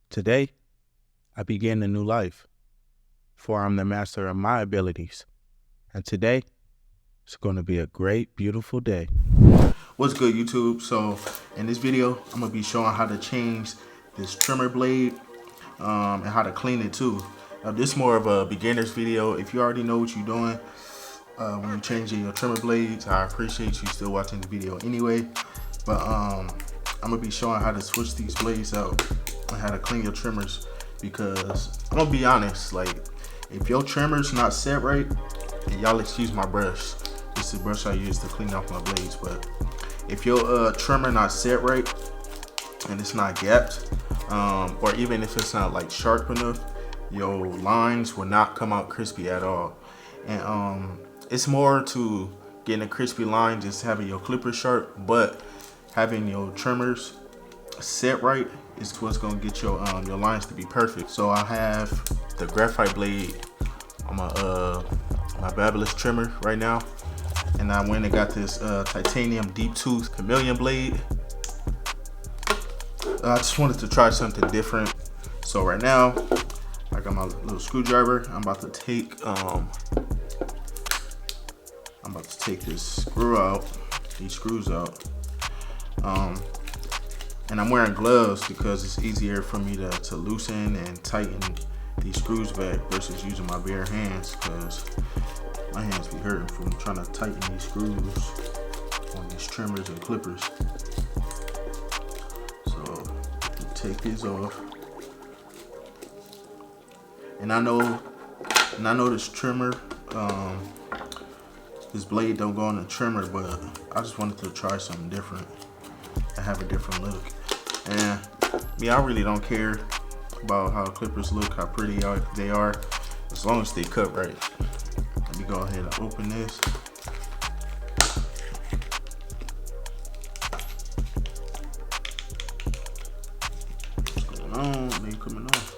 Today, I begin a new life, for I'm the master of my abilities. And today, it's going to be a great, beautiful day. What's good, YouTube? So, in this video, I'm going to be showing how to change this trimmer blade and how to clean it too. This is more of a beginner's video. If you already know what you're doing when you're changing your trimmer blades, I appreciate you still watching the video anyway. But I'm going to be showing how to switch these blades out and how to clean your trimmers, because I'm gonna be honest, like, if your trimmer's not set right, and y'all excuse my brush, this is the brush I use to clean off my blades, but if your trimmer not set right and it's not gapped, or even if it's not like sharp enough, your lines will not come out crispy at all. And it's more to getting a crispy line just having your clippers sharp, but having your trimmers set right is what's gonna get your lines to be perfect. So I have the graphite blade on my babyliss trimmer right now, and I went and got this titanium deep tooth chameleon blade. I just wanted to try something different. So right now I got my little screwdriver. I'm about to take this screw out, these screws out. And I'm wearing gloves because it's easier for me to loosen and tighten these screws back versus using my bare hands, because my hands be hurting from trying to tighten these screws on these trimmers and clippers. So take these off. And I know this trimmer, this blade don't go on the trimmer, but I just wanted to try something different and have a different look. And me, I really don't care about how clippers look, how pretty they are, as long as they cut right. Let me go ahead and open this. What's going on? They coming off.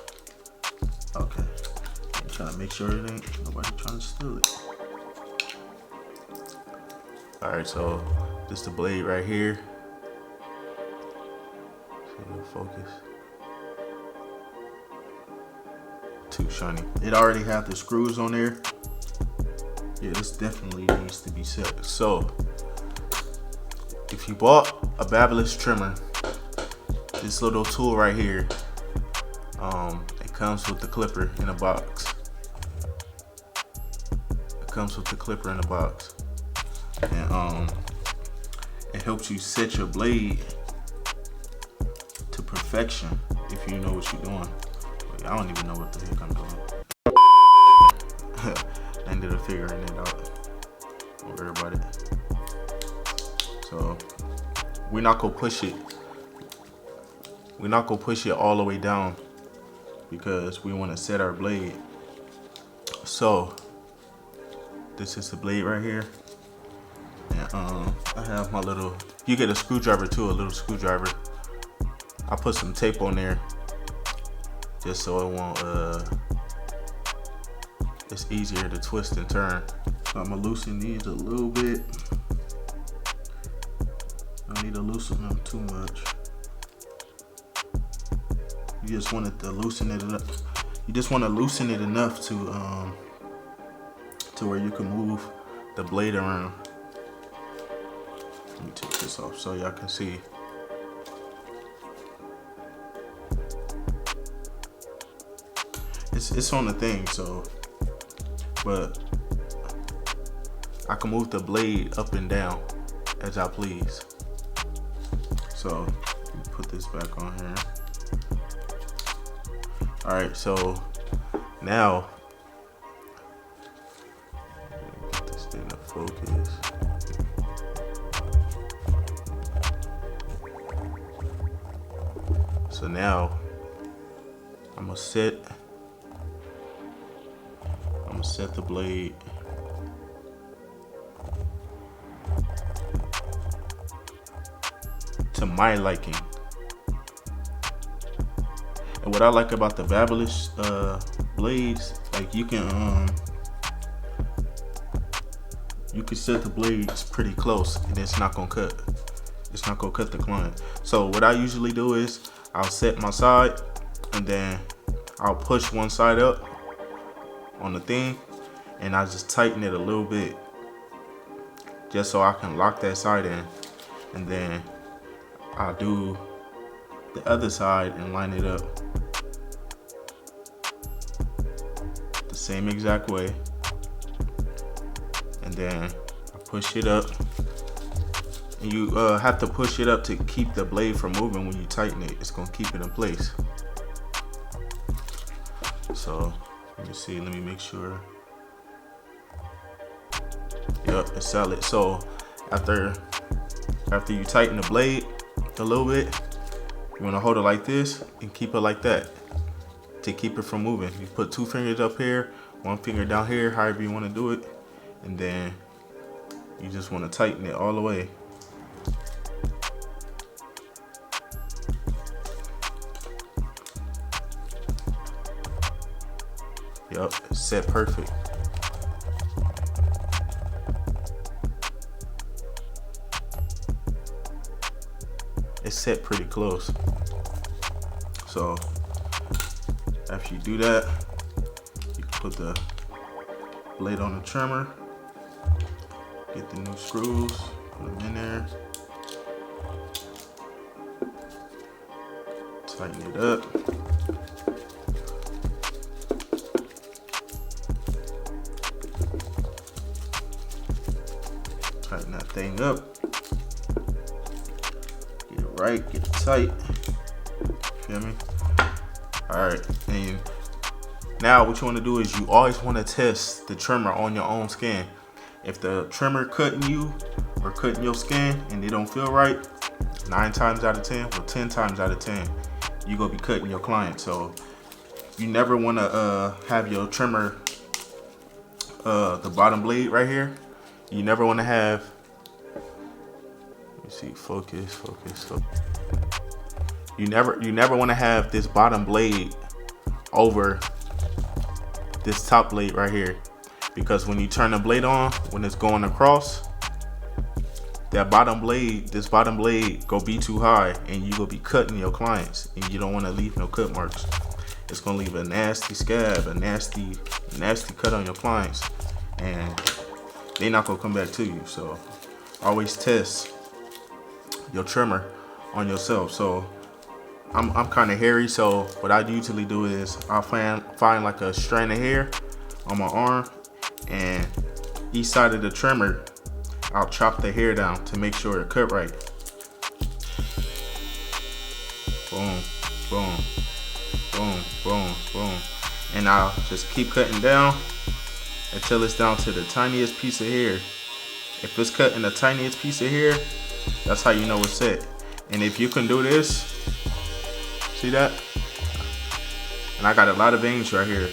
Okay. I'm trying to make sure it ain't nobody trying to steal it. Alright, so this is the blade right here. Focus. Too shiny. It already had the screws on there. Yeah, this definitely needs to be set. So, if you bought a babyliss trimmer, this little tool right here, it comes with the clipper in a box. It comes with the clipper in a box, and it helps you set your blade to perfection if you know what you're doing. Wait, I don't even know what the heck I'm doing. I ended up figuring it out. Don't worry about it. So we're not gonna push it. We're not gonna push it all the way down because we want to set our blade. So this is the blade right here, and I have my little. You get a screwdriver too, a little screwdriver. I put some tape on there just so it won't, it's easier to twist and turn. So I'm gonna loosen these a little bit. I need to loosen them too much. You just want to loosen it up. You just want to loosen it enough to where you can move the blade around. Let me take this off so y'all can see. It's on the thing, so, but I can move the blade up and down as I please. So let me put this back on here. All right, so now get this thing to focus. So now I'm gonna set the blade to my liking. And what I like about the babyliss blades, like you can set the blades pretty close and it's not gonna cut. It's not gonna cut the client. So what I usually do is I'll set my side and then I'll push one side up on the thing, and I just tighten it a little bit just so I can lock that side in, and then I'll do the other side and line it up the same exact way, and then I push it up. And you have to push it up to keep the blade from moving. When you tighten it, it's gonna keep it in place. So let me see, let me make sure. Yep, it's solid. So after you tighten the blade a little bit, you wanna hold it like this and keep it like that to keep it from moving. You put 2 fingers up here, 1 finger down here, however you wanna do it, and then you just wanna tighten it all the way. Yup, it's set perfect. It's set pretty close. So after you do that, you can put the blade on the trimmer, get the new screws, put them in there, tighten it up. Tighten that thing up. Get it right, get it tight. Feel me? Alright, and now what you want to do is you always want to test the trimmer on your own skin. If the trimmer cutting you or cutting your skin and it don't feel right, 9 times out of 10 or 10 times out of 10, you're gonna be cutting your client. So you never want to have your trimmer, the bottom blade right here. You never want to have, let me see, focus. You never want to have this bottom blade over this top blade right here, because when you turn the blade on, when it's going across, this bottom blade go be too high, and you will be cutting your clients, and you don't want to leave no cut marks. It's gonna leave a nasty scab, a nasty cut on your clients, and they're not gonna come back to you. So always test your trimmer on yourself. So I'm kind of hairy, so what I usually do is I'll find like a strand of hair on my arm, and each side of the trimmer I'll chop the hair down to make sure it cut right. Boom, boom, boom, boom, boom, and I'll just keep cutting down until it's down to the tiniest piece of hair. If it's cutting the tiniest piece of hair, that's how you know it's set. And if you can do this, see that? And I got a lot of veins right here.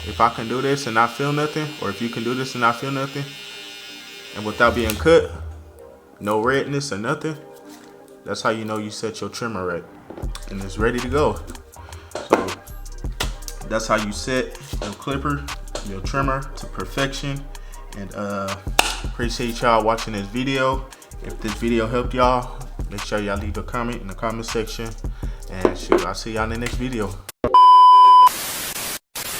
If I can do this and not feel nothing, or if you can do this and not feel nothing, and without being cut, no redness or nothing, that's how you know you set your trimmer right and it's ready to go. So that's how you set your clipper, your trimmer to perfection. And appreciate y'all watching this video. If this video helped y'all, make sure y'all leave a comment in the comment section, and shoot, I'll see y'all in the next video.